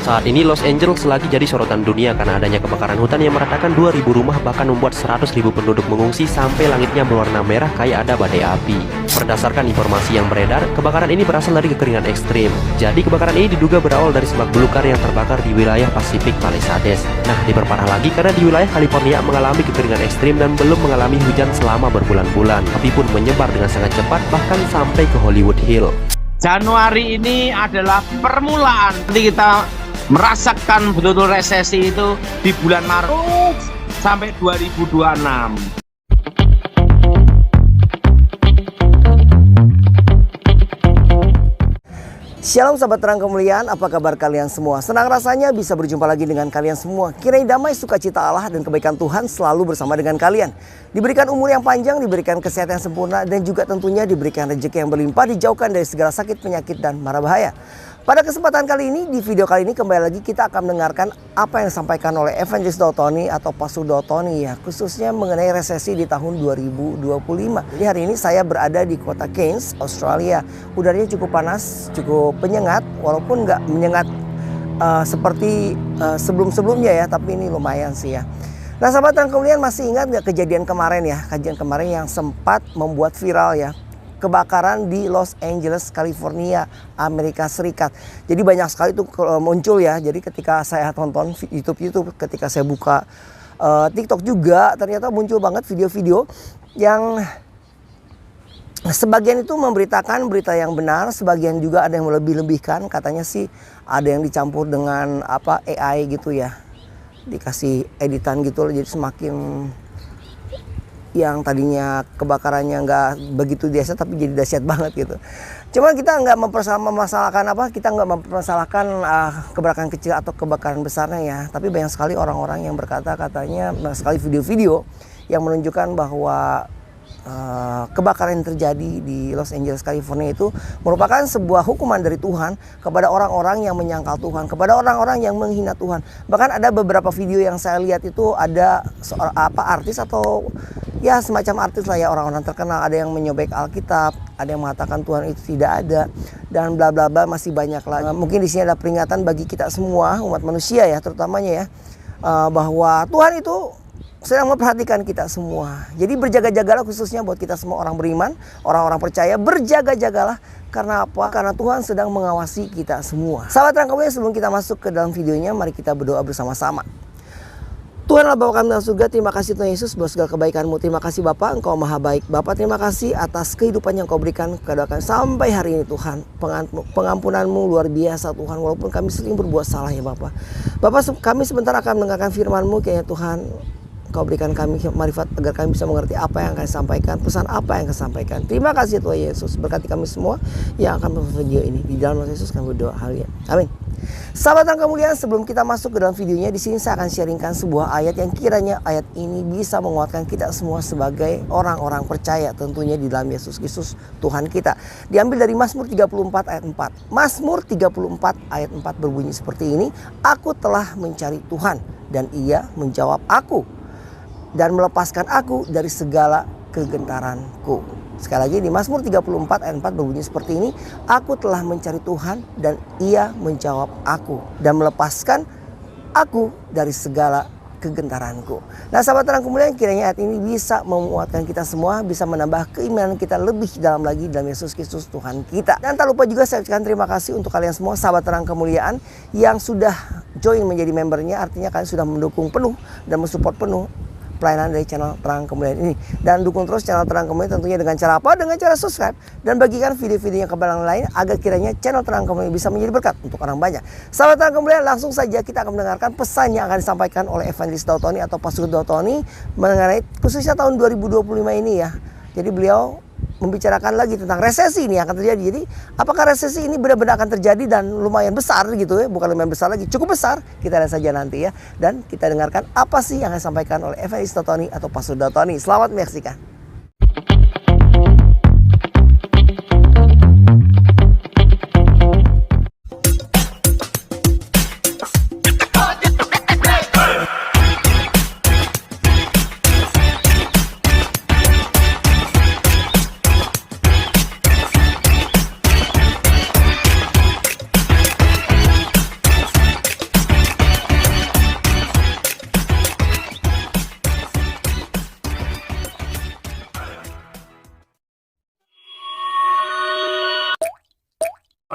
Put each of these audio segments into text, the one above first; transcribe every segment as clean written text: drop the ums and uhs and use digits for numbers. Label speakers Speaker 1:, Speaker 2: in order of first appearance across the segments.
Speaker 1: Saat ini Los Angeles lagi jadi sorotan dunia karena adanya kebakaran hutan yang meratakan 2.000 rumah, bahkan membuat 100.000 penduduk mengungsi sampai langitnya berwarna merah kayak ada badai api. Berdasarkan informasi yang beredar, kebakaran ini berasal dari kekeringan ekstrim. Jadi kebakaran ini diduga berawal dari semak belukar yang terbakar di wilayah Pasifik Palisades. Nah, diperparah lagi karena di wilayah California mengalami kekeringan ekstrim dan belum mengalami hujan selama berbulan-bulan, tapi pun menyebar dengan sangat cepat bahkan sampai ke Hollywood Hill.
Speaker 2: Januari ini adalah permulaan. Nanti kita merasakan betul-betul resesi itu di bulan Maret sampai 2026.
Speaker 3: Shalom sahabat terang kemuliaan, apa kabar kalian semua? Senang rasanya bisa berjumpa lagi dengan kalian semua. Kiranya damai, sukacita Allah dan kebaikan Tuhan selalu bersama dengan kalian. Diberikan umur yang panjang, diberikan kesehatan yang sempurna, dan juga tentunya diberikan rezeki yang berlimpah, dijauhkan dari segala sakit, penyakit, dan mara bahaya. Pada kesempatan kali ini, di video kali ini kembali lagi kita akan mendengarkan apa yang disampaikan oleh Evangelist Dotoni atau Pastor Dotoni ya, khususnya mengenai resesi di tahun 2025. Jadi hari ini saya berada di kota Cairns, Australia. Udaranya cukup panas, cukup penyengat, walaupun nggak menyengat seperti sebelum-sebelumnya ya, tapi ini lumayan sih ya. Nah sahabat yang kemudian masih ingat nggak kejadian kemarin ya, kejadian kemarin yang sempat membuat viral ya, kebakaran di Los Angeles, California, Amerika Serikat. Jadi banyak sekali itu muncul ya. Jadi ketika saya tonton YouTube, ketika saya buka TikTok juga, ternyata muncul banget video-video yang sebagian itu memberitakan berita yang benar, sebagian juga ada yang melebih-lebihkan. Katanya sih ada yang dicampur dengan AI gitu ya, dikasih editan gitu, jadi semakin yang tadinya kebakarannya nggak begitu dahsyat tapi jadi dahsyat banget gitu. Cuman kita nggak mempermasalahkan kita nggak mempermasalahkan kebakaran kecil atau kebakaran besarnya ya. Tapi banyak sekali orang-orang yang berkata katanya banyak sekali video-video yang menunjukkan bahwa kebakaran yang terjadi di Los Angeles, California itu merupakan sebuah hukuman dari Tuhan kepada orang-orang yang menyangkal Tuhan, kepada orang-orang yang menghina Tuhan. Bahkan ada beberapa video yang saya lihat itu ada artis atau ya semacam artis lah ya, orang-orang terkenal, ada yang menyobek Alkitab, ada yang mengatakan Tuhan itu tidak ada, dan bla bla bla, masih banyak lagi. Mungkin di sini ada peringatan bagi kita semua umat manusia ya, terutamanya ya, bahwa Tuhan itu sedang memperhatikan kita semua. Jadi berjaga-jagalah, khususnya buat kita semua orang beriman, orang-orang percaya, berjaga-jagalah. Karena apa? Karena Tuhan sedang mengawasi kita semua. Sahabat terang kemuliaan, sebelum kita masuk ke dalam videonya, mari kita berdoa bersama-sama. Tuhan Allah Bapa kami dalam surga, terima kasih Tuhan Yesus buat segala kebaikan-Mu. Terima kasih Bapa, Engkau maha baik. Bapa, terima kasih atas kehidupan yang Kau berikan kepada kami sampai hari ini Tuhan. Pengampunan-Mu luar biasa Tuhan, walaupun kami sering berbuat salah ya Bapa. Bapa, kami sebentar akan mendengarkan firman-Mu, kayaknya Tuhan Kau berikan kami marifat agar kami bisa mengerti apa yang akan disampaikan, pesan apa yang akan disampaikan. Terima kasih Tuhan Yesus, berkati kami semua yang akan menonton video ini. Di dalam nama Yesus kami berdoa, haleluya. Amin. Sahabat yang kemuliaan, sebelum kita masuk ke dalam videonya, di sini saya akan sharingkan sebuah ayat yang kiranya ayat ini bisa menguatkan kita semua sebagai orang-orang percaya, tentunya di dalam Yesus Kristus Tuhan kita. Diambil dari Mazmur 34 ayat 4. Mazmur 34 ayat 4 berbunyi seperti ini. Aku telah mencari Tuhan dan Ia menjawab aku dan melepaskan aku dari segala kegentaranku. Sekali lagi di Mazmur 34 ayat 4 berbunyi seperti ini. Aku telah mencari Tuhan dan Ia menjawab aku dan melepaskan aku dari segala kegentaranku. Nah sahabat terang kemuliaan, kiranya ayat ini bisa menguatkan kita semua, bisa menambah keimanan kita lebih dalam lagi dalam Yesus Kristus Tuhan kita. Dan tak lupa juga saya ucapkan terima kasih untuk kalian semua sahabat terang kemuliaan yang sudah join menjadi membernya. Artinya kalian sudah mendukung penuh dan mensupport penuh pelayanan dari channel Terang Kemuliaan ini. Dan dukung terus channel Terang Kemuliaan tentunya dengan cara apa? Dengan cara subscribe dan bagikan video-videonya ke orang lain agar kiranya channel Terang Kemuliaan bisa menjadi berkat untuk orang banyak. Sahabat Terang Kemuliaan, langsung saja kita akan mendengarkan pesan yang akan disampaikan oleh Evangelist Dotoni atau Pastor Dotoni mengenai khususnya tahun 2025 ini ya. Jadi beliau membicarakan lagi tentang resesi ini yang akan terjadi. Jadi apakah resesi ini benar-benar akan terjadi dan lumayan besar gitu ya, bukan lumayan besar lagi, cukup besar. Kita lihat saja nanti ya, dan kita dengarkan apa sih yang akan disampaikan oleh Evangelist Dotoni atau Pastor Dotoni. Selamat menyaksikan.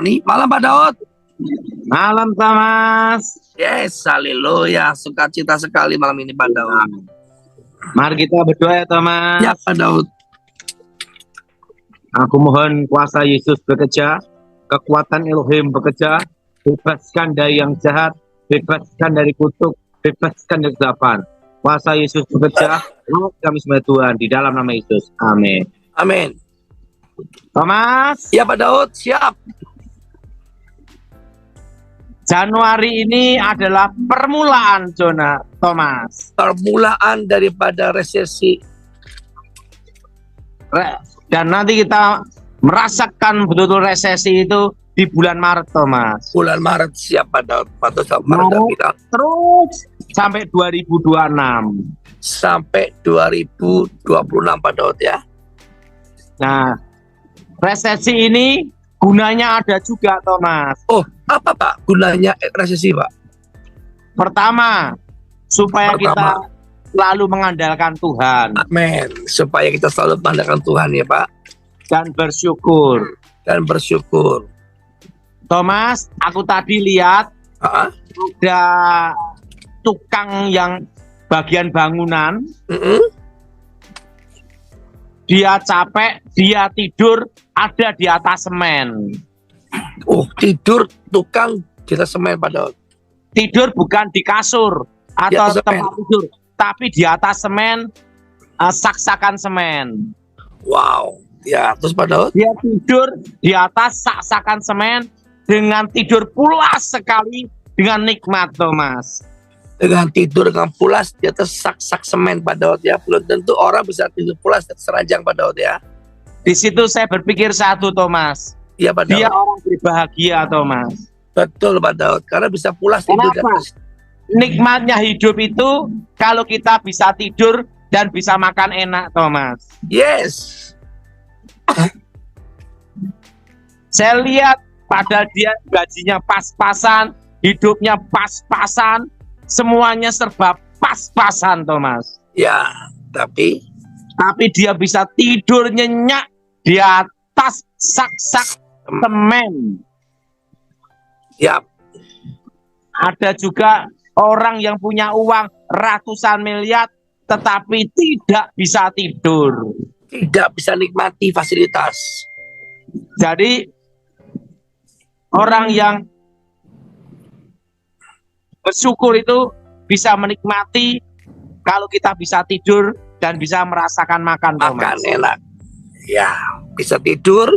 Speaker 4: Roni. Malam Pak Daud.
Speaker 2: Malam Thomas.
Speaker 4: Yes, haleluya. Sukacita sekali malam ini Pak Daud.
Speaker 2: Mari kita berdoa ya Thomas.
Speaker 4: Ya Pak Daud.
Speaker 2: Aku mohon kuasa Yesus bekerja, kekuatan Elohim bekerja, bebaskan dari yang jahat, bebaskan dari kutuk, bebaskan dari kegelapan. Kuasa Yesus bekerja, kami semua Tuhan di dalam nama Yesus. Amin.
Speaker 4: Amin.
Speaker 2: Thomas,
Speaker 4: Ya Pak Daud, siap.
Speaker 2: Januari ini adalah permulaan zona Thomas.
Speaker 4: Permulaan daripada resesi.
Speaker 2: Dan nanti kita merasakan betul-betul resesi itu di bulan Maret Thomas.
Speaker 4: Bulan Maret siap Pak Daud. Pak Daud Maret kita
Speaker 2: Terus sampai 2026.
Speaker 4: sampai 2026 Pak Daud ya.
Speaker 2: Nah, resesi ini gunanya ada juga Thomas.
Speaker 4: Oh, apa Pak gunanya resesi Pak?
Speaker 2: Pertama, supaya
Speaker 4: Pertama.
Speaker 2: kita selalu mengandalkan Tuhan
Speaker 4: Amin. Supaya kita selalu mengandalkan Tuhan ya Pak.
Speaker 2: dan bersyukur.
Speaker 4: Dan bersyukur.
Speaker 2: Thomas, aku tadi lihat
Speaker 4: Ah,
Speaker 2: ada tukang yang bagian bangunan, dia capek, dia tidur ada di atas semen.
Speaker 4: Oh, tidur tukang di atas semen Pak Daud.
Speaker 2: Tidur bukan di kasur
Speaker 4: Di
Speaker 2: atau
Speaker 4: atas semen.
Speaker 2: tempat tidur, tapi di atas semen, saksakan semen.
Speaker 4: Wow. Ya, terus Pak Daud?
Speaker 2: Dia tidur di atas saksakan semen dengan tidur pulas sekali dengan nikmat Thomas.
Speaker 4: Dengan tidur dengan pulas di atas sak-sak semen Pak Daud ya. Belum tentu orang bisa tidur pulas di atas ranjang Pak Daud ya.
Speaker 2: Di situ saya berpikir satu Thomas,
Speaker 4: Iya Pak Daud.
Speaker 2: dia orang berbahagia Thomas.
Speaker 4: Betul Pak Daud. Karena bisa pulas tidur di
Speaker 2: Kenapa?
Speaker 4: atas.
Speaker 2: Nikmatnya hidup itu kalau kita bisa tidur dan bisa makan enak Thomas.
Speaker 4: Yes.
Speaker 2: Saya lihat padahal dia gajinya pas-pasan, hidupnya pas-pasan, semuanya serba pas-pasan Thomas.
Speaker 4: Ya, tapi
Speaker 2: Tapi dia bisa tidur nyenyak di atas sak-sak semen.
Speaker 4: ya,
Speaker 2: Ada juga orang yang punya uang ratusan miliar tetapi tidak bisa tidur.
Speaker 4: tidak bisa nikmati fasilitas.
Speaker 2: Jadi orang yang bersyukur itu bisa menikmati kalau kita bisa tidur dan bisa merasakan makan
Speaker 4: Makan
Speaker 2: Thomas.
Speaker 4: enak. Ya, bisa tidur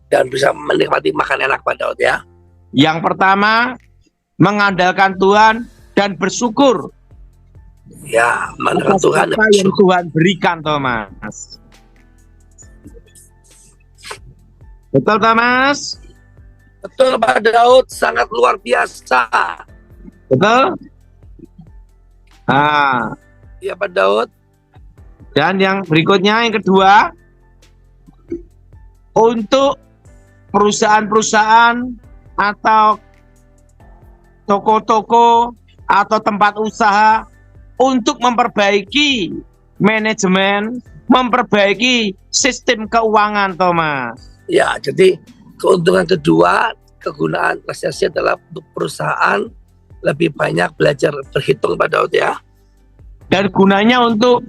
Speaker 4: dan bisa menikmati makan enak Pak Daud ya.
Speaker 2: Yang pertama, mengandalkan Tuhan dan bersyukur
Speaker 4: Ya, mengandalkan
Speaker 2: atas
Speaker 4: Tuhan dan
Speaker 2: apa yang
Speaker 4: bersyukur.
Speaker 2: Tuhan berikan Thomas. Betul Thomas?
Speaker 4: Betul Pak Daud, sangat luar biasa.
Speaker 2: Betul? Nah,
Speaker 4: Ya Pak Daud.
Speaker 2: dan yang berikutnya, yang kedua, untuk perusahaan-perusahaan atau toko-toko atau tempat usaha untuk memperbaiki manajemen, memperbaiki sistem keuangan Thomas.
Speaker 4: Ya, jadi keuntungan kedua, kegunaan resesi adalah untuk perusahaan lebih banyak belajar berhitung Pak Daud ya.
Speaker 2: Dan gunanya untuk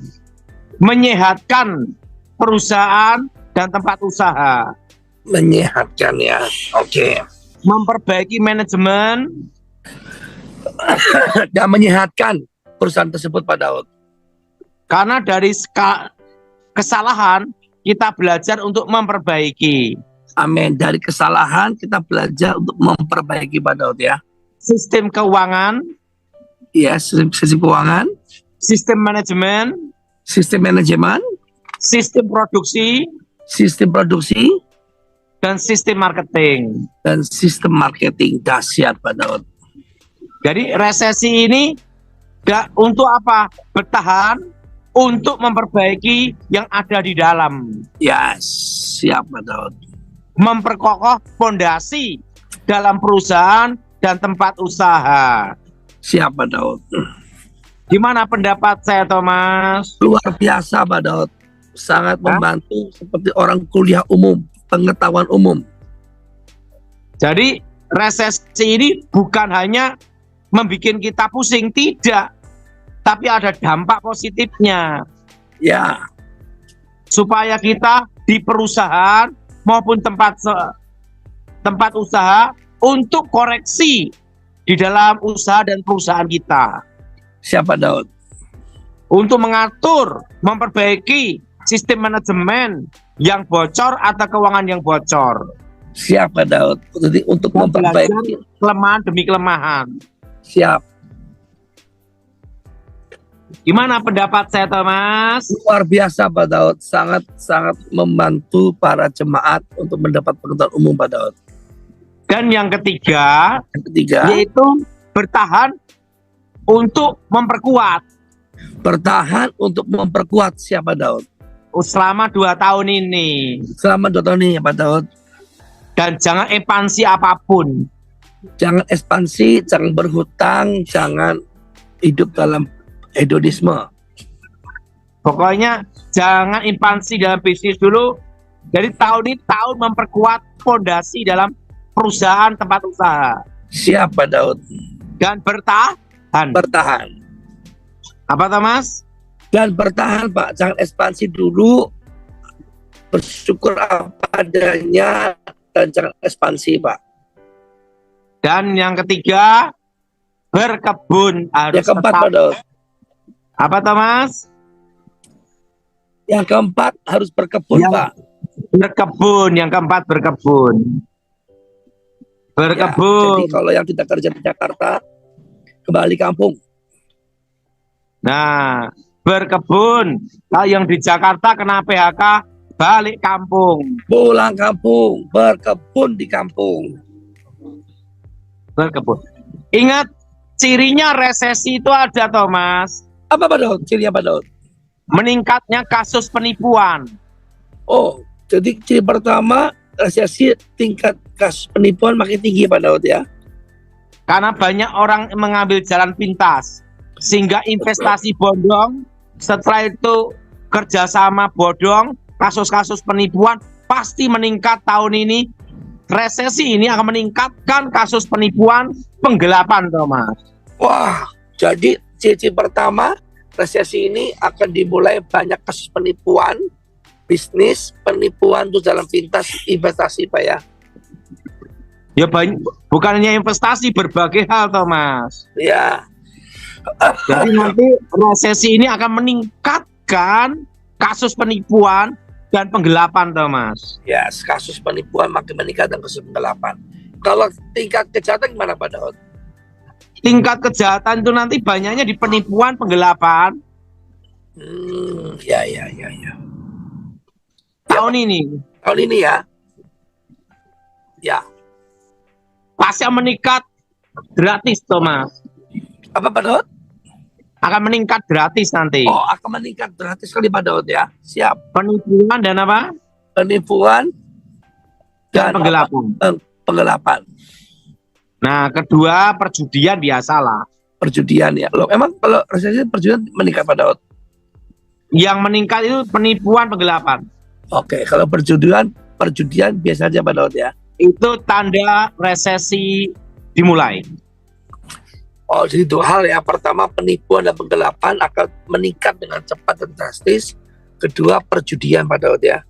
Speaker 2: menyehatkan perusahaan dan tempat usaha,
Speaker 4: Menyehatkan ya. Oke.
Speaker 2: memperbaiki manajemen,
Speaker 4: Dan menyehatkan perusahaan tersebut Pak Daud.
Speaker 2: karena dari kesalahan kita belajar untuk memperbaiki
Speaker 4: Amin. Dari kesalahan kita belajar untuk memperbaiki Pak Daud ya.
Speaker 2: sistem keuangan,
Speaker 4: Ya, sisi keuangan,
Speaker 2: sistem manajemen,
Speaker 4: sistem manajemen,
Speaker 2: sistem produksi,
Speaker 4: sistem produksi,
Speaker 2: dan sistem marketing.
Speaker 4: dan sistem marketing. Dahsyat Pak Daud.
Speaker 2: Jadi resesi ini untuk apa? Bertahan untuk memperbaiki yang ada di dalam,
Speaker 4: Yes, siap Pak Daud.
Speaker 2: memperkokoh fondasi dalam perusahaan dan tempat usaha.
Speaker 4: Siap Pak Daud.
Speaker 2: Gimana pendapat saya Thomas?
Speaker 4: Luar biasa Pak Daud. Sangat membantu seperti orang kuliah umum, pengetahuan umum.
Speaker 2: Jadi resesi ini bukan hanya membuat kita pusing, tidak, tapi ada dampak positifnya.
Speaker 4: Ya,
Speaker 2: Supaya kita di perusahaan maupun tempat usaha untuk koreksi di dalam usaha dan perusahaan kita.
Speaker 4: siapa Daud?
Speaker 2: Untuk mengatur, memperbaiki sistem manajemen yang bocor atau keuangan yang bocor.
Speaker 4: Siapa Daud? Jadi untuk
Speaker 2: Dan belajar
Speaker 4: memperbaiki.
Speaker 2: kelemahan demi kelemahan.
Speaker 4: Siap.
Speaker 2: Gimana pendapat saya, Thomas?
Speaker 4: Luar biasa Pak Daud, sangat membantu para jemaat untuk mendapat pengetahuan umum Pak Daud.
Speaker 2: Dan yang ketiga,
Speaker 4: Yang ketiga,
Speaker 2: yaitu bertahan untuk memperkuat.
Speaker 4: bertahan untuk memperkuat siapa Daud?
Speaker 2: Selama 2 tahun ini.
Speaker 4: Selama 2 tahun ini Pak Daud.
Speaker 2: Dan jangan ekspansi apapun.
Speaker 4: Jangan ekspansi, jangan berhutang, jangan hidup dalam hedonisme.
Speaker 2: Pokoknya jangan ekspansi dalam bisnis dulu. Jadi tahun ini tahun memperkuat fondasi dalam perusahaan tempat usaha.
Speaker 4: Siapa Daud?
Speaker 2: Dan bertahan.
Speaker 4: Bertahan.
Speaker 2: Apa, Thomas?
Speaker 4: Dan bertahan Pak, jangan ekspansi dulu. Bersyukur apa adanya dan jangan ekspansi Pak.
Speaker 2: Dan yang ketiga, berkebun harus
Speaker 4: Yang keempat
Speaker 2: tetap.
Speaker 4: Pak Daud.
Speaker 2: Apa, Thomas?
Speaker 4: Yang keempat harus berkebun
Speaker 2: Yang-
Speaker 4: Pak.
Speaker 2: Berkebun. Yang keempat, berkebun.
Speaker 4: Ya,
Speaker 2: Berkebun.
Speaker 4: jadi kalau yang tidak kerja di Jakarta, kembali kampung.
Speaker 2: Nah, berkebun. Kalau yang di Jakarta kena PHK, balik kampung.
Speaker 4: Pulang kampung, berkebun di kampung.
Speaker 2: Berkebun. Ingat, cirinya resesi itu ada, Thomas.
Speaker 4: Apa Pak Daud? Cirinya Pak Daud?
Speaker 2: Meningkatnya kasus penipuan.
Speaker 4: Oh, jadi ciri pertama, resesi tingkat kasus penipuan makin tinggi Pak Daud ya.
Speaker 2: Karena banyak orang mengambil jalan pintas. Sehingga investasi bodong, setelah itu kerjasama bodong, kasus-kasus penipuan pasti meningkat tahun ini. Resesi ini akan meningkatkan kasus penipuan, penggelapan, Thomas.
Speaker 4: Wah, jadi ciri pertama, resesi ini akan dimulai banyak kasus penipuan, bisnis, penipuan itu jalan pintas, investasi Pak ya.
Speaker 2: Ya banyak, bukannya investasi, berbagai hal, Thomas.
Speaker 4: Ya,
Speaker 2: Jadi nanti resesi ini akan meningkatkan kasus penipuan dan penggelapan, Thomas.
Speaker 4: ya kasus penipuan makin meningkat dan kasus penggelapan. Kalau tingkat kejahatan gimana Pak Daud?
Speaker 2: Tingkat kejahatan itu nanti banyaknya di penipuan, penggelapan
Speaker 4: Ya.
Speaker 2: tahun ini.
Speaker 4: Tahun ini ya. Ya.
Speaker 2: Pasti akan meningkat gratis, Thomas.
Speaker 4: Apa Pak Daud?
Speaker 2: Akan meningkat gratis nanti.
Speaker 4: Oh, akan meningkat gratis sekali Pak Daud ya. Siap.
Speaker 2: Penipuan dan apa?
Speaker 4: Penipuan
Speaker 2: Dan penggelapan.
Speaker 4: penggelapan.
Speaker 2: Nah, kedua perjudian biasalah.
Speaker 4: Perjudian ya. Loh, emang kalau resesi perjudian meningkat Pak Daud?
Speaker 2: Yang meningkat itu penipuan, penggelapan.
Speaker 4: Oke, kalau perjudian biasa aja Pak Daud ya.
Speaker 2: Itu tanda resesi dimulai.
Speaker 4: Oh, jadi 2 hal ya. Pertama, penipuan dan penggelapan akan meningkat dengan cepat dan drastis. Kedua, perjudian Pak Daud ya.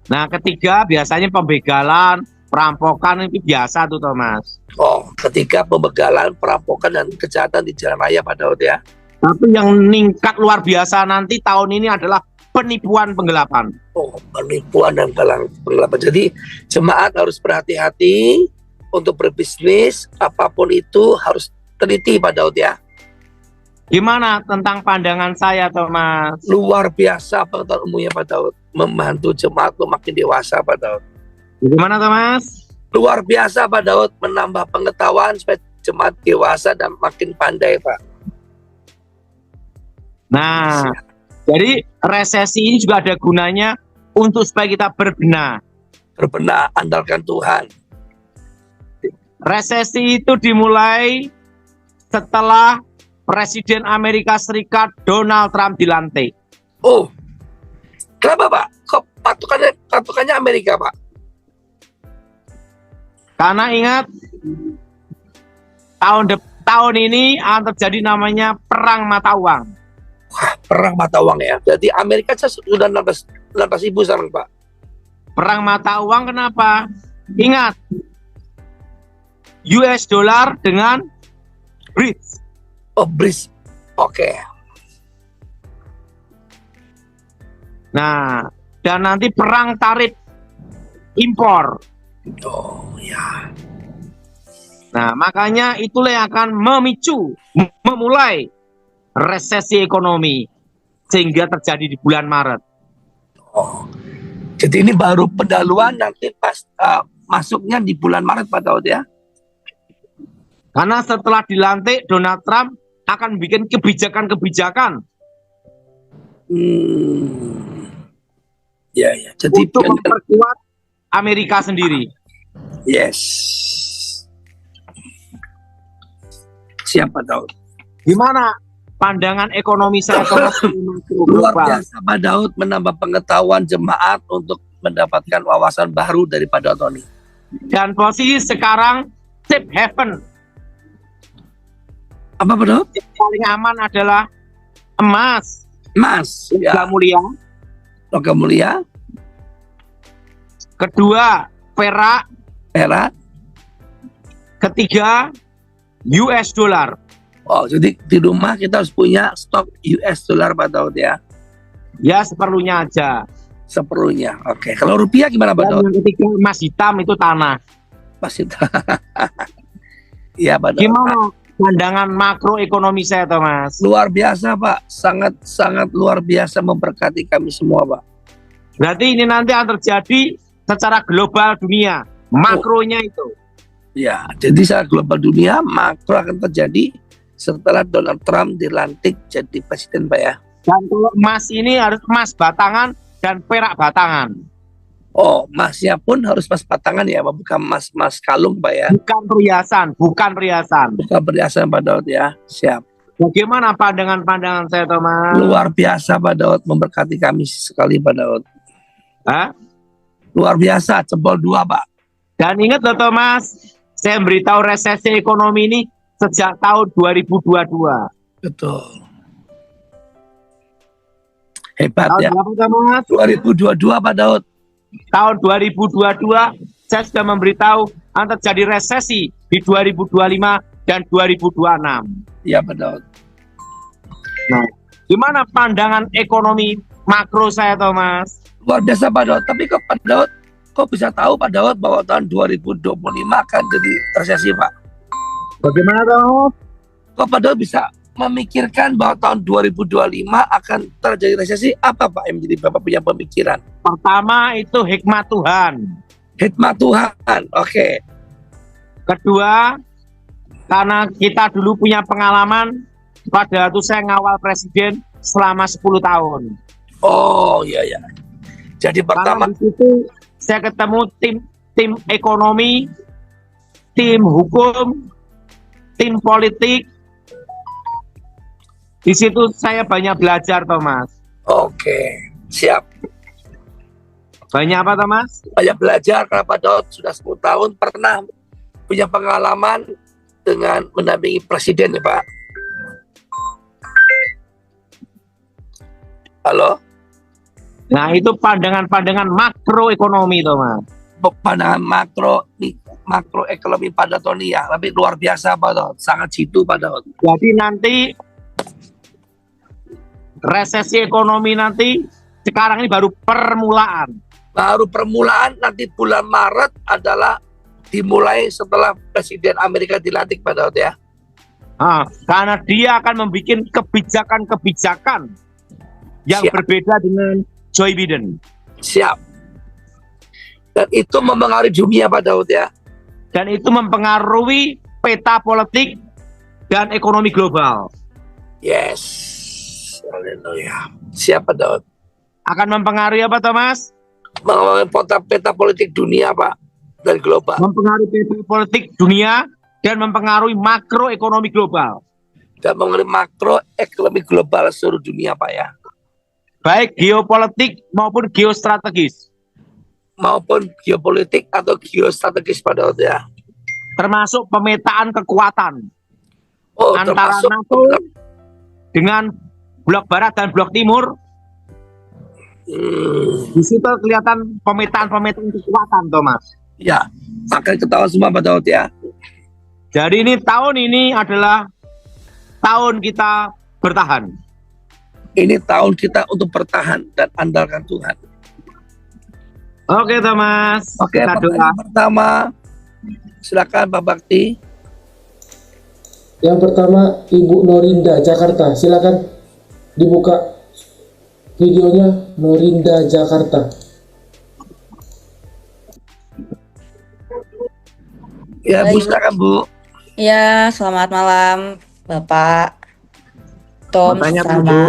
Speaker 2: Nah, ketiga biasanya pembegalan, perampokan itu biasa tuh, Thomas.
Speaker 4: Oh, ketiga, pembegalan, perampokan, dan kejahatan di jalan raya Pak Daud ya.
Speaker 2: Tapi yang meningkat luar biasa nanti tahun ini adalah penipuan, penggelapan.
Speaker 4: Oh, penipuan dan penggelapan. Jadi, jemaat harus berhati-hati untuk berbisnis, apapun itu harus teliti Pak Daud ya.
Speaker 2: Gimana tentang pandangan saya, Thomas?
Speaker 4: Luar biasa pengetahuan umumnya Pak Daud. Membantu jemaat makin dewasa Pak Daud.
Speaker 2: Gimana, Thomas?
Speaker 4: Luar biasa Pak Daud, menambah pengetahuan supaya jemaat dewasa dan makin pandai Pak.
Speaker 2: Nah, jadi resesi ini juga ada gunanya untuk supaya kita berbenah.
Speaker 4: Berbenah, andalkan Tuhan.
Speaker 2: Resesi itu dimulai setelah Presiden Amerika Serikat Donald Trump dilantik.
Speaker 4: Oh, kenapa Pak? Kok patokannya Amerika Pak?
Speaker 2: Karena ingat, tahun ini akan terjadi namanya perang mata uang.
Speaker 4: Perang mata uang ya. Jadi Amerika sudah 16.000 sekarang Pak.
Speaker 2: Perang mata uang kenapa? Ingat, US dollar dengan Brits.
Speaker 4: Oh, BRICS. Oke.
Speaker 2: Nah, dan nanti perang tarif impor.
Speaker 4: Oh ya.
Speaker 2: Nah, makanya itulah yang akan memulai resesi ekonomi sehingga terjadi di bulan Maret.
Speaker 4: Oh. Jadi ini baru pendahuluan, nanti pas masuknya di bulan Maret Pak Daud ya.
Speaker 2: Karena setelah dilantik, Donald Trump akan bikin kebijakan-kebijakan
Speaker 4: Ya ya. Jadi
Speaker 2: untuk memperkuat Amerika sendiri.
Speaker 4: yes. Siapa Daud?
Speaker 2: Gimana pandangan ekonomi saya
Speaker 4: Luar biasa Pak Daud, menambah pengetahuan jemaat untuk mendapatkan wawasan baru daripada Tony.
Speaker 2: Dan posisi sekarang safe haven.
Speaker 4: Apa Pak Daud?
Speaker 2: Yang paling aman adalah emas,
Speaker 4: Mas, ya.
Speaker 2: logam mulia.
Speaker 4: Logam mulia,
Speaker 2: Kedua, perak.
Speaker 4: perak.
Speaker 2: Ketiga, US dollar.
Speaker 4: Oh, jadi di rumah kita harus punya stok US dollar Pak Daud ya.
Speaker 2: Ya, seperlunya aja.
Speaker 4: Seperlunya. Oke. Kalau rupiah gimana Pak
Speaker 2: Dan
Speaker 4: Daud?
Speaker 2: yang ketiga, emas hitam itu tanah.
Speaker 4: Pasti. Iya Pak Daud.
Speaker 2: Gimana pandangan makroekonomi saya, Thomas?
Speaker 4: Luar biasa Pak. Sangat luar biasa, memberkati kami semua Pak.
Speaker 2: Berarti ini nanti akan terjadi secara global dunia. Makronya itu.
Speaker 4: Ya, jadi secara global dunia makro akan terjadi setelah Donald Trump dilantik jadi presiden Pak ya.
Speaker 2: Dan kalau emas ini harus emas batangan dan perak batangan.
Speaker 4: Oh, emasnya pun harus emas batangan ya, Pak, bukan emas kalung Pak ya.
Speaker 2: Bukan perhiasan, bukan perhiasan.
Speaker 4: Bukan perhiasan Pak Daud ya. Siap.
Speaker 2: Bagaimana pandangan-pandangan saya, Thomas?
Speaker 4: Luar biasa Pak Daud, memberkati kami sekali Pak Daud.
Speaker 2: Hah?
Speaker 4: Luar biasa, jempol 2 Pak.
Speaker 2: Dan ingat loh, Thomas, saya memberitahu resesi ekonomi ini sejak tahun 2022.
Speaker 4: Betul. Hebat
Speaker 2: Tahun
Speaker 4: ya.
Speaker 2: berapa, Thomas?
Speaker 4: 2022 Pak Daud.
Speaker 2: Tahun 2022 saya sudah memberitahu akan terjadi resesi di 2025 dan 2026.
Speaker 4: Iya Pak Daud.
Speaker 2: Nah, gimana pandangan ekonomi makro saya, Thomas?
Speaker 4: Luar biasa Pak Daud. Tapi kok Pak Daud, kok bisa tahu Pak Daud bahwa tahun 2025 akan jadi resesi Pak?
Speaker 2: Bagaimana, Thomas?
Speaker 4: Kok Pak Daud bisa memikirkan bahwa tahun 2025 akan terjadi resesi? Apa Pak yang menjadi Bapak punya pemikiran?
Speaker 2: Pertama itu hikmat Tuhan.
Speaker 4: Hikmat Tuhan, oke.
Speaker 2: Kedua, karena kita dulu punya pengalaman, pada waktu saya ngawal presiden selama 10 tahun.
Speaker 4: Oh iya ya. Jadi pertama,
Speaker 2: Karena di situ saya ketemu tim ekonomi, tim hukum, tim politik. Di situ saya banyak belajar, Thomas.
Speaker 4: oke, siap.
Speaker 2: Banyak apa, Thomas?
Speaker 4: Banyak belajar karena Pak Daud sudah 10 tahun pernah punya pengalaman dengan mendampingi presiden ya Pak. Halo?
Speaker 2: Nah, itu pandangan-pandangan makroekonomi, Thomas.
Speaker 4: Pandangan makro ekonomi pada Tony ya, tapi luar biasa Pak Daud, sangat jitu Pak Daud.
Speaker 2: Jadi nanti resesi ekonomi nanti sekarang ini baru permulaan.
Speaker 4: Baru permulaan, nanti bulan Maret adalah dimulai setelah Presiden Amerika dilantik Pak Daud ya.
Speaker 2: Karena dia akan membuat kebijakan-kebijakan yang
Speaker 4: Siap.
Speaker 2: berbeda dengan Joe Biden.
Speaker 4: Siap. Dan itu mempengaruhi dunia Pak Daud ya.
Speaker 2: Dan itu mempengaruhi peta politik dan ekonomi global.
Speaker 4: Yes. Haleluya. Siap Pak Daud.
Speaker 2: Akan mempengaruhi apa, Thomas?
Speaker 4: Mengalami peta politik dunia Pak, dan global.
Speaker 2: Mempengaruhi peta politik dunia dan mempengaruhi makroekonomi global.
Speaker 4: Dan mengenai makro ekonomi global seluruh dunia Pak ya.
Speaker 2: Baik geopolitik maupun geostrategis.
Speaker 4: Maupun geopolitik atau geostrategis Pak Daud ya.
Speaker 2: termasuk pemetaan kekuatan
Speaker 4: Oh,
Speaker 2: antara
Speaker 4: termasuk
Speaker 2: NATO dengan blok barat dan blok timur. Di situ kelihatan pemetaan kekuatan, Thomas.
Speaker 4: ya, akan ketahuan semua Pak Daud ya.
Speaker 2: Jadi tahun ini adalah tahun kita bertahan.
Speaker 4: Ini tahun kita untuk bertahan dan andalkan Tuhan.
Speaker 2: Oke, Thomas.
Speaker 4: Oke,
Speaker 2: kita doa.
Speaker 4: pertanyaan pertama. Silakan Pak Bakti.
Speaker 5: Yang pertama Ibu Norinda Jakarta, silakan dibuka videonya. Norinda Jakarta.
Speaker 4: Ya, Bu,
Speaker 6: Baik.
Speaker 4: silakan Bu.
Speaker 6: Ya, selamat malam Bapak Tom
Speaker 2: Bertanya, Bu.
Speaker 6: sama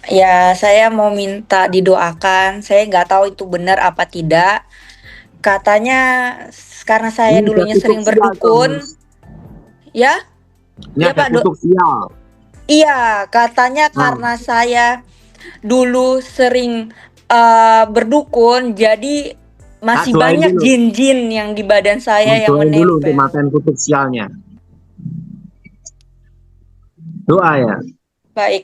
Speaker 6: ya saya mau minta didoakan. Saya nggak tahu itu benar apa tidak. Katanya karena saya
Speaker 2: Ini
Speaker 6: dulunya
Speaker 2: ada
Speaker 6: sering
Speaker 2: kutuk sial,
Speaker 6: berdukun,
Speaker 2: Thomas.
Speaker 6: ya?
Speaker 2: Ini
Speaker 6: Ya,
Speaker 2: ada
Speaker 6: Pak,
Speaker 2: kutuk sial.
Speaker 6: Iya, katanya
Speaker 2: Hmm.
Speaker 6: karena saya dulu sering berdukun, jadi masih
Speaker 2: doain
Speaker 6: banyak
Speaker 2: dulu.
Speaker 6: jin-jin yang di badan saya yang
Speaker 2: Doain dulu untuk
Speaker 6: menempel.
Speaker 2: matain kutuk sialnya. Doa ya.
Speaker 6: Baik.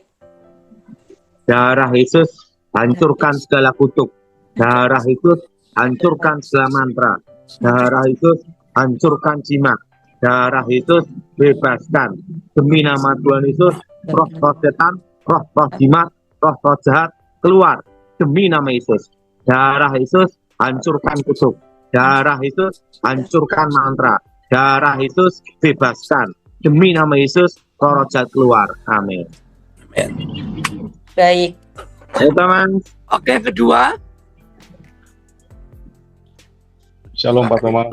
Speaker 2: Darah Yesus hancurkan segala kutuk. Darah Yesus hancurkan segala mantra. Darah Yesus hancurkan jimat. Darah Yesus bebaskan. Demi nama Tuhan Yesus, roh-roh setan, roh-roh jimat, roh-roh jahat keluar. Demi nama Yesus. Darah Yesus hancurkan kutuk. Darah Yesus hancurkan mantra. Darah Yesus bebaskan. Demi nama Yesus, roh jahat keluar. Amin.
Speaker 6: Baik.
Speaker 2: Ayo teman.
Speaker 4: Oke, kedua.
Speaker 7: Shalom Pak Thomas.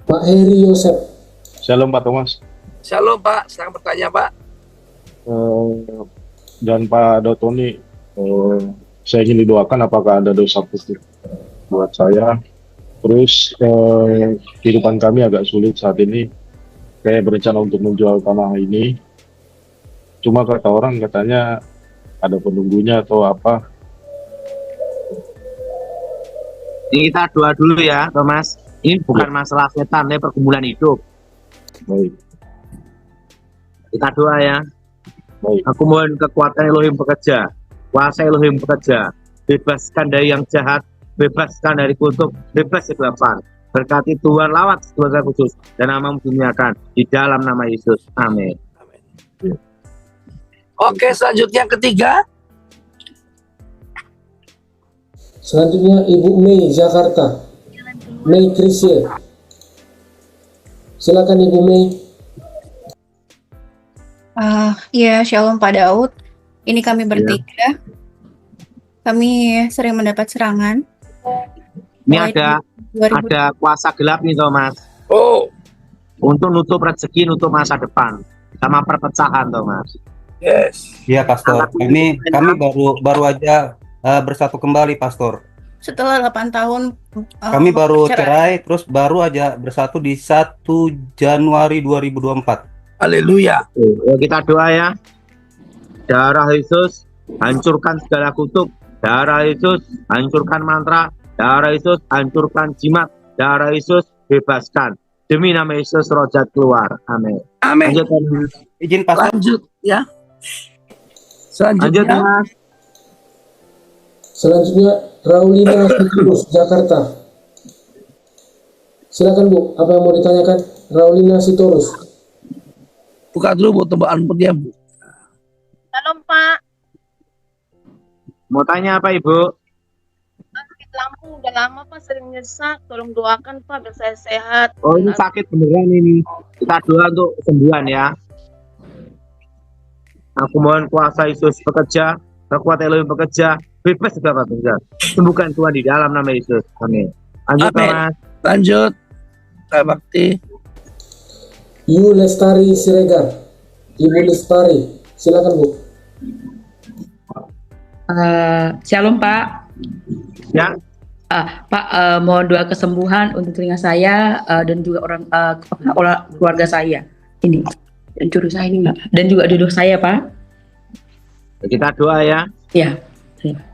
Speaker 5: Pak Heri Yosef.
Speaker 7: Shalom Pak Thomas.
Speaker 4: Shalom Pak, silakan bertanya Pak.
Speaker 7: Dan Pak Dotoni, saya ingin didoakan apakah ada dosa khusus buat saya. Terus kehidupan kami agak sulit saat ini. Saya berencana untuk menjual tanah ini. Cuma kata orang katanya ada penunggunya atau apa.
Speaker 2: Ini kita doa dulu ya, Thomas. Ini bukan masalah setan, ini pergumulan hidup.
Speaker 7: Baik,
Speaker 2: Kita doa ya.
Speaker 7: baik.
Speaker 2: Aku mohon kekuatan Elohim bekerja, kuasa Elohim bekerja, bebaskan dari yang jahat, bebaskan dari kutuk, bebas kegelapan. Berkati Tuhan lawat keluarga khusus dan nama duniakan di dalam nama Yesus. Amin.
Speaker 4: Oke, selanjutnya yang ketiga.
Speaker 5: Selanjutnya Ibu Mei Jakarta. Mei Krisye. Silakan Ibu Mei.
Speaker 8: Ya, Shalom Pak Daud. Ini kami bertiga. Kami sering mendapat serangan.
Speaker 2: Ini
Speaker 8: Mulai
Speaker 2: ada kuasa gelap nih, Thomas.
Speaker 4: Oh,
Speaker 2: Untuk nutup rezeki, nutup masa depan, sama perpecahan, Thomas.
Speaker 4: yes.
Speaker 9: Iya, Pastor. Kami baru aja bersatu kembali, Pastor.
Speaker 8: Setelah 8 tahun
Speaker 9: Kami baru cerai, terus baru aja bersatu di 1 Januari 2024.
Speaker 4: Haleluya.
Speaker 2: Ya, kita doa ya. Darah Yesus hancurkan segala kutuk. Darah Yesus hancurkan mantra. Darah Yesus hancurkan jimat. Darah Yesus bebaskan. Demi nama Yesus roh jahat keluar. Amin.
Speaker 4: Amin.
Speaker 2: Lanjut, Thomas.
Speaker 9: Izin, Pastor.
Speaker 4: Lanjut ya.
Speaker 2: Lanjut,
Speaker 4: Selanjutnya.
Speaker 2: Thomas.
Speaker 5: Selanjutnya Raulina Sitorus Jakarta. Silakan Bu, apa yang mau ditanyakan? Raulina Sitorus.
Speaker 4: Buka dulu Bu tembaan putih Bu.
Speaker 10: Halo Pak,
Speaker 2: Mau tanya apa, Ibu?
Speaker 10: sakit lambung udah lama Pak, sering nyesak. Tolong doakan Pak biar saya sehat.
Speaker 2: Oh, ini sakit beneran ini. Kita doa untuk kesembuhan ya. Aku mohon kuasa Yesus bekerja, kekuatan Elohim bekerja, bebas segala bekerja. Sembuhkan Tuhan di dalam nama Yesus. Amin. Lanjut,
Speaker 4: Amin.
Speaker 2: Thomas.
Speaker 4: Lanjut. Pak Bakti.
Speaker 5: Yu Lestari Siregar. Ibu Lestari. Silakan Bu.
Speaker 11: Shalom Pak.
Speaker 2: Ya,
Speaker 11: Pak, mohon doa kesembuhan untuk telinga saya dan juga orang keluarga saya ini dan juru saya ini Pak. Dan juga duduk saya Pak.
Speaker 2: kita doa ya.
Speaker 11: Ya.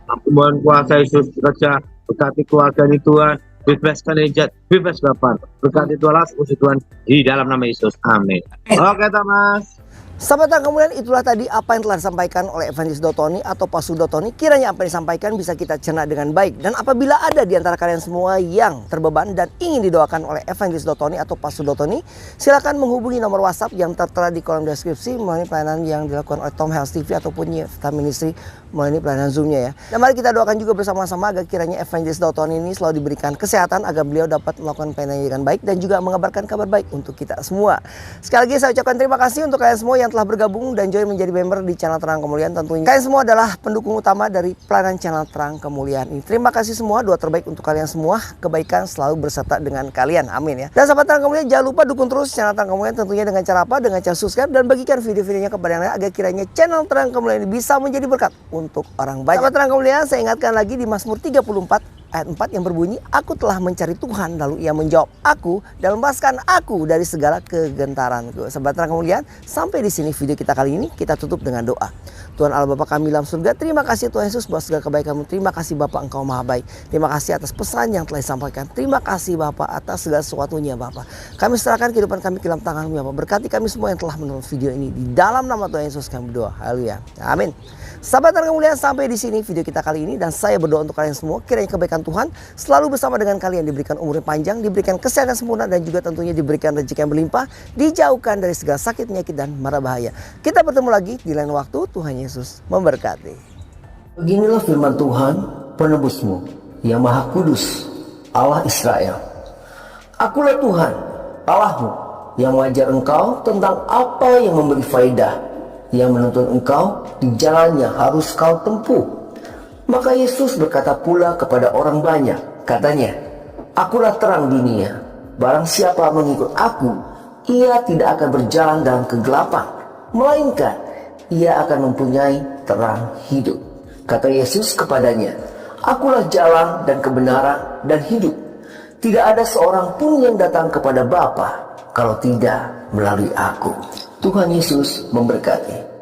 Speaker 2: Aku mohon kuasa Yesus bekerja, berkati keluarga ini Tuhan, bebaskan dari jahat, bebas Bapak. Berkati Tuhan, puji Tuhan di dalam nama Yesus. Amin. Oke, Thomas.
Speaker 3: Sahabat yang kemudian itulah tadi apa yang telah disampaikan oleh Evangelis Dotoni atau Pastor Dotoni. Kiranya apa yang disampaikan bisa kita cerna dengan baik. Dan apabila ada di antara kalian semua yang terbeban dan ingin didoakan oleh Evangelis Dotoni atau Pastor Dotoni, silakan menghubungi nomor WhatsApp yang tertera di kolom deskripsi melalui pelayanan yang dilakukan oleh Tom Health TV ataupun Yefta Ministry melalui pelayanan Zoom-nya ya. Dan mari kita doakan juga bersama-sama agar kiranya Evangelis Dotoni ini selalu diberikan kesehatan agar beliau dapat melakukan pelayanan dengan baik dan juga mengabarkan kabar baik untuk kita semua. Sekali lagi saya ucapkan terima kasih untuk kalian semua yang telah bergabung dan join menjadi member di channel Terang Kemuliaan. Tentunya kalian semua adalah pendukung utama dari pelayanan channel Terang Kemuliaan ini. Terima kasih semua, doa terbaik untuk kalian semua, kebaikan selalu berserta dengan kalian, amin ya. Dan sahabat Terang Kemuliaan, jangan lupa dukung terus channel Terang Kemuliaan tentunya dengan cara apa? Dengan cara subscribe dan bagikan video-videonya kepada yang lain agar kiranya channel Terang Kemuliaan ini bisa menjadi berkat untuk orang banyak. Sahabat Terang Kemuliaan, saya ingatkan lagi di Mazmur 34 ayat 4 yang berbunyi, aku telah mencari Tuhan lalu ia menjawab aku dan melepaskan aku dari segala kegentaranku. Sahabat Terang Kemuliaan, sampai di sini video kita kali ini, kita tutup dengan doa. Tuhan Allah Bapa kami dalam surga, terima kasih Tuhan Yesus buat segala kebaikan-Mu. Terima kasih Bapa, Engkau Maha Baik. Terima kasih atas pesan yang telah disampaikan. Terima kasih Bapa atas segala sesuatunya Bapa. Kami serahkan kehidupan kami ke dalam tangan-Mu ya Bapa. Berkati kami semua yang telah menonton video ini. Di dalam nama Tuhan Yesus kami berdoa. Haleluya. Amin. Sahabat Terang Kemuliaan, sampai di sini video kita kali ini dan saya berdoa untuk kalian semua kiranya kebaikan Tuhan selalu bersama dengan kalian, diberikan umur yang panjang, diberikan kesehatan sempurna dan juga tentunya diberikan rezeki yang berlimpah, dijauhkan dari segala sakit, penyakit dan mara bahaya. Kita bertemu lagi di lain waktu. Tuhan Yesus memberkati. Beginilah firman Tuhan, penebusmu yang Maha Kudus, Allah Israel. Akulah Tuhan, Allahmu, yang mengajar engkau tentang apa yang memberi faedah, yang menuntun engkau di jalan yang harus kau tempuh. Maka Yesus berkata pula kepada orang banyak, katanya, akulah terang dunia. Barang siapa mengikut aku, ia tidak akan berjalan dalam kegelapan, melainkan ia akan mempunyai terang hidup. Kata Yesus kepadanya, akulah jalan dan kebenaran dan hidup. Tidak ada seorang pun yang datang kepada Bapa kalau tidak melalui aku. Tuhan Yesus memberkati.